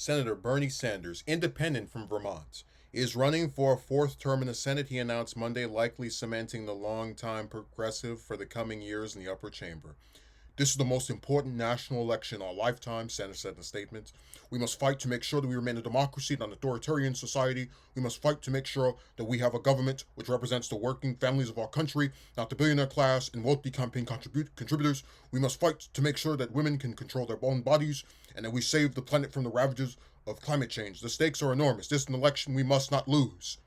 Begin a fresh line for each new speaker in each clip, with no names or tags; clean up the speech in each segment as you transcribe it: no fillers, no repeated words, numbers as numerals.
Senator Bernie Sanders, independent from Vermont, is running for a fourth term in the Senate, he announced Monday, likely cementing the longtime progressive for the coming years in the upper chamber. This is the most important national election in our lifetime, Sanders said in a statement. We must fight to make sure that we remain a democracy, not an authoritarian society. We must fight to make sure that we have a government which represents the working families of our country, not the billionaire class and wealthy campaign contributors. We must fight to make sure that women can control their own bodies and that we save the planet from the ravages of climate change. The stakes are enormous. This is an election we must not lose.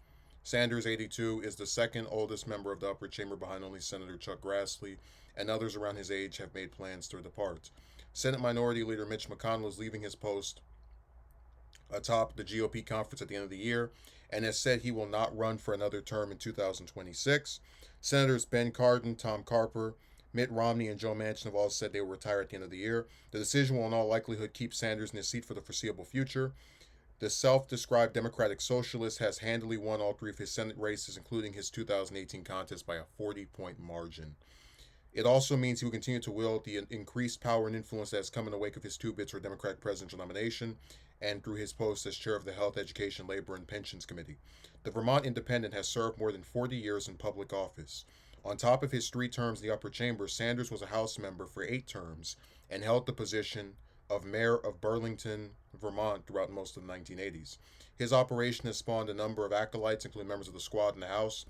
Sanders, 82, is the second oldest member of the upper chamber behind only Senator Chuck Grassley, and others around his age have made plans to depart. Senate Minority Leader Mitch McConnell is leaving his post atop the GOP conference at the end of the year and has said he will not run for another term in 2026. Senators Ben Cardin, Tom Carper, Mitt Romney, and Joe Manchin have all said they will retire at the end of the year. The decision will in all likelihood keep Sanders in his seat for the foreseeable future. The self-described Democratic Socialist has handily won all three of his Senate races, including his 2018 contest, by a 40-point margin. It also means he will continue to wield the increased power and influence that has come in the wake of his two bids for a Democratic presidential nomination and through his post as chair of the Health, Education, Labor, and Pensions Committee. The Vermont Independent has served more than 40 years in public office. On top of his 3 terms in the upper chamber, Sanders was a House member for 8 terms and held the position of mayor of Burlington, Vermont throughout most of the 1980s. His operation has spawned a number of acolytes, including members of the squad in the House,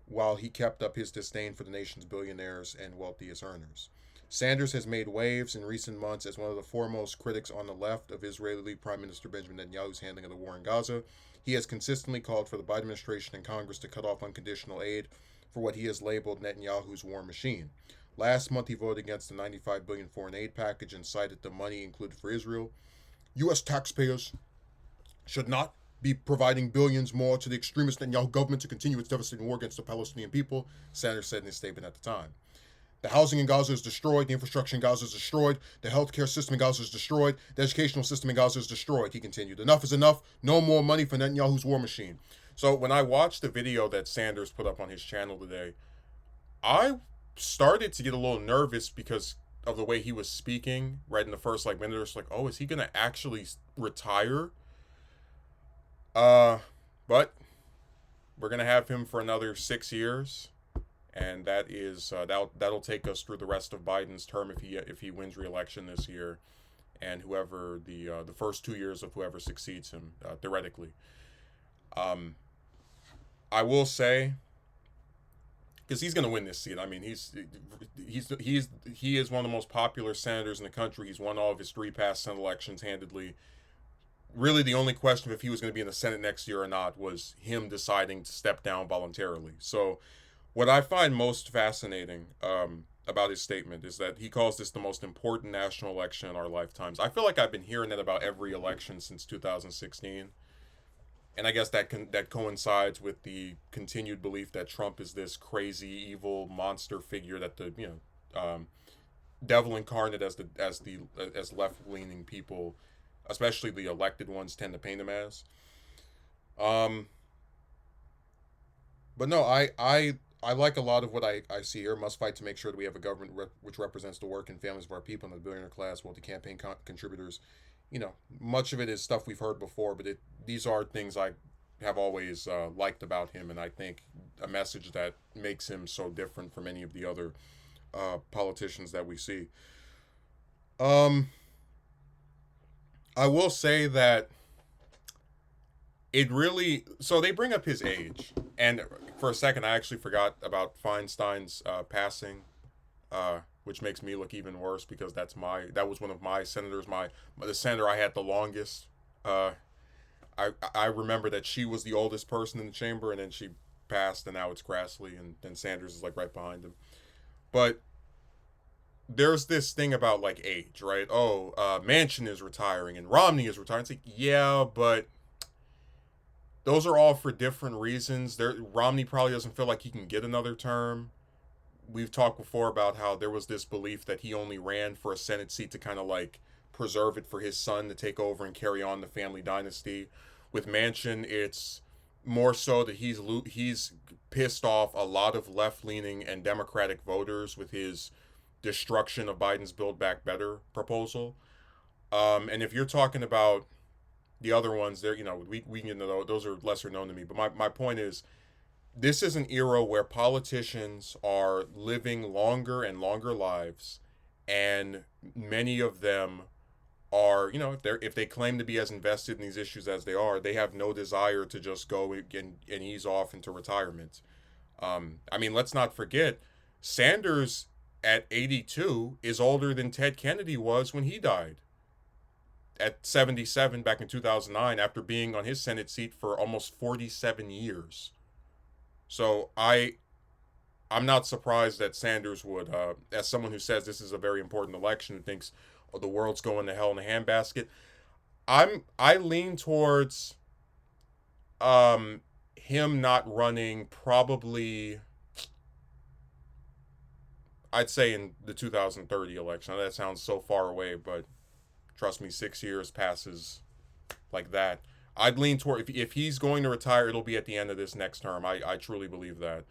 while he kept up his disdain for the nation's billionaires and wealthiest earners. Sanders has made waves in recent months as one of the foremost critics on the left of Israeli Prime Minister Benjamin Netanyahu's handling of the war in Gaza. He has consistently called for the Biden administration and Congress to cut off unconditional aid for what he has labeled Netanyahu's war machine. Last month, he voted against the $95 billion foreign aid package and cited the money included for Israel. U.S. taxpayers should not be providing billions more to the extremist Netanyahu government to continue its devastating war against the Palestinian people, Sanders said in his statement at the time. The housing in Gaza is destroyed, the infrastructure in Gaza is destroyed, the healthcare system in Gaza is destroyed, the educational system in Gaza is destroyed, he continued. Enough is enough, no more money for Netanyahu's war machine. So when I watched the video that Sanders put up on his channel today, I started to get a little nervous because of the way he was speaking right in the first minute or so, oh, is he gonna actually retire? But we're gonna have him for another 6 years, and that is that'll take us through the rest of Biden's term if he wins re-election this year, and whoever the first 2 years of whoever succeeds him theoretically. I will say, because he's going to win this seat. I mean, he is one of the most popular senators in the country. He's won all of his 3 past Senate elections handedly. Really, the only question of if he was going to be in the Senate next year or not was him deciding to step down voluntarily. So, what I find most fascinating about his statement is that he calls this the most important national election in our lifetimes. I feel like I've been hearing that about every election since 2016. And I guess that coincides with the continued belief that Trump is this crazy, evil monster figure that the devil incarnate as left leaning people, especially the elected ones, tend to paint him as. But no, I like a lot of what I see here. Must fight to make sure that we have a government which represents the working families of our people and the billionaire class, wealthy campaign contributors. Much of it is stuff we've heard before, but these are things I have always liked about him, and I think a message that makes him so different from any of the other politicians that we see. I will say that so they bring up his age, and for a second I actually forgot about Feinstein's passing, which makes me look even worse because that was one of my senators, the senator I had the longest. I remember that she was the oldest person in the chamber, and then she passed, and now it's Grassley, and then Sanders is right behind him. But there's this thing about age, right? Oh, Manchin is retiring and Romney is retiring. It's yeah, but those are all for different reasons. Romney probably doesn't feel like he can get another term. We've talked before about how there was this belief that he only ran for a Senate seat to kind of preserve it for his son to take over and carry on the family dynasty. With Manchin, it's more so that he's pissed off a lot of left-leaning and Democratic voters with his destruction of Biden's Build Back Better proposal. And if you're talking about the other ones, they're, we can, those are lesser known to me. But my point is, this is an era where politicians are living longer and longer lives, and many of them are, if they claim to be as invested in these issues as they are, they have no desire to just go and ease off into retirement. I mean, let's not forget, Sanders at 82 is older than Ted Kennedy was when he died at 77 back in 2009 after being on his Senate seat for almost 47 years. So I'm not surprised that Sanders would, as someone who says this is a very important election, who thinks, oh, the world's going to hell in a handbasket, I lean towards him not running probably, I'd say, in the 2030 election. That sounds so far away, but trust me, 6 years passes like that. I'd lean toward, if he's going to retire, it'll be at the end of this next term. I truly believe that.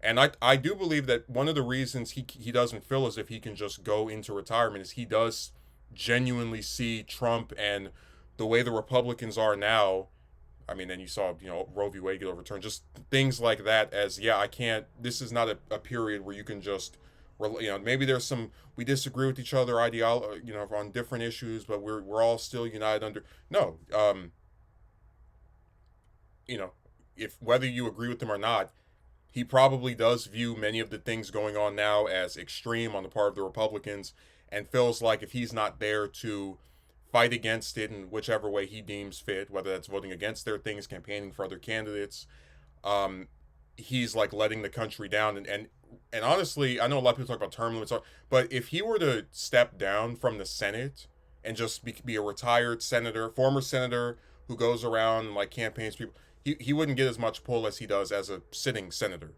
And I do believe that one of the reasons he doesn't feel as if he can just go into retirement is he does genuinely see Trump and the way the Republicans are now. I mean, and you saw, Roe v. Wade get overturned, just things like that as, I can't, this is not a period where you can just, maybe there's some, we disagree with each other, on different issues, but we're all still united under, no, if whether you agree with him or not, he probably does view many of the things going on now as extreme on the part of the Republicans, and feels like if he's not there to fight against it in whichever way he deems fit, whether that's voting against their things, campaigning for other candidates, he's like letting the country down. And honestly, I know a lot of people talk about term limits, but if he were to step down from the Senate and just be a retired senator, former senator who goes around and like campaigns people, he wouldn't get as much pull as he does as a sitting senator.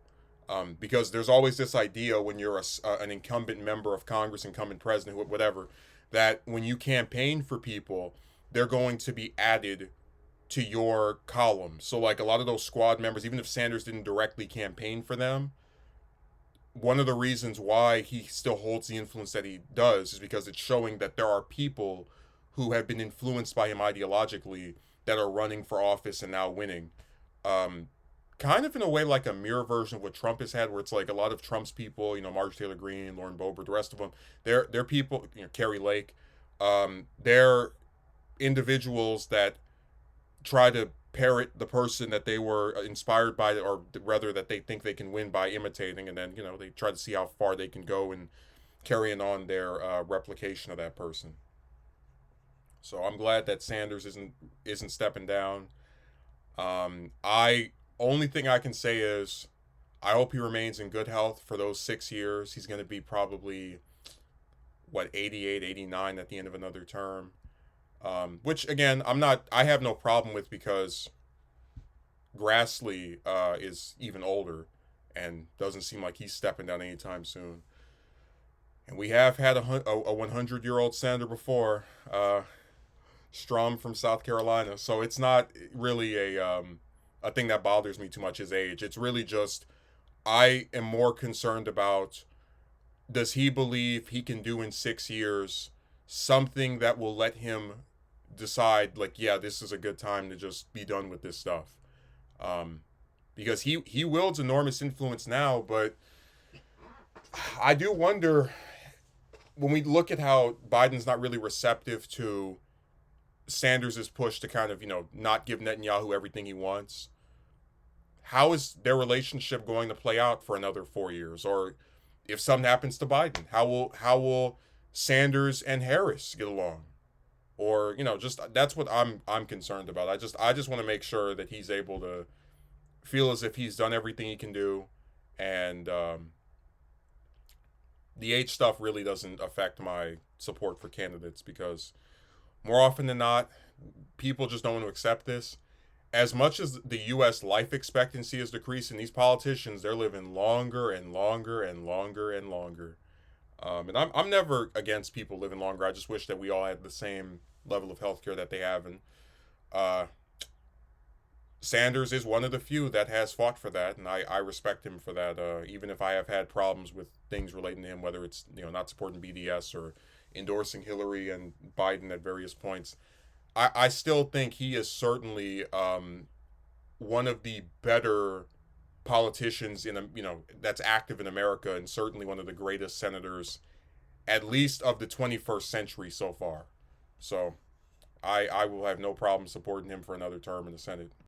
Because there's always this idea when you're an incumbent member of Congress, incumbent president, whatever, that when you campaign for people, they're going to be added to your column. So like a lot of those squad members, even if Sanders didn't directly campaign for them, one of the reasons why he still holds the influence that he does is because it's showing that there are people who have been influenced by him ideologically that are running for office and now winning. Kind of in a way like a mirror version of what Trump has had, where it's like a lot of Trump's people, Marjorie Taylor Greene, Lauren Boebert, the rest of them, they're people, Carrie Lake, they're individuals that try to parrot the person that they were inspired by, or rather that they think they can win by imitating, and then they try to see how far they can go in carrying on their replication of that person. So I'm glad that Sanders isn't stepping down. I only thing I can say is I hope he remains in good health for those 6 years. He's going to be probably 88, 89 at the end of another term. Which again, I have no problem with, because Grassley is even older and doesn't seem like he's stepping down anytime soon. And we have had a 100-year-old senator before, Strom from South Carolina. So it's not really a thing that bothers me too much, his age. It's really just, I am more concerned about, does he believe he can do in 6 years something that will let him decide, like, this is a good time to just be done with this stuff. Because he wields enormous influence now, but I do wonder, when we look at how Biden's not really receptive to Sanders' push to kind of, not give Netanyahu everything he wants, how is their relationship going to play out for another 4 years? Or if something happens to Biden, how will Sanders and Harris get along? Or, just that's what I'm concerned about. I just want to make sure that he's able to feel as if he's done everything he can do, and the age stuff really doesn't affect my support for candidates, because more often than not, people just don't want to accept this. As much as the U.S. life expectancy is decreasing, these politicians, they're living longer and longer and longer and longer. And I'm never against people living longer. I just wish that we all had the same level of healthcare that they have. And Sanders is one of the few that has fought for that, and I respect him for that. Even if I have had problems with things relating to him, whether it's not supporting BDS or endorsing Hillary and Biden at various points, I still think he is certainly one of the better politicians in a that's active in America, and certainly one of the greatest senators, at least of the 21st century so far. So I will have no problem supporting him for another term in the Senate.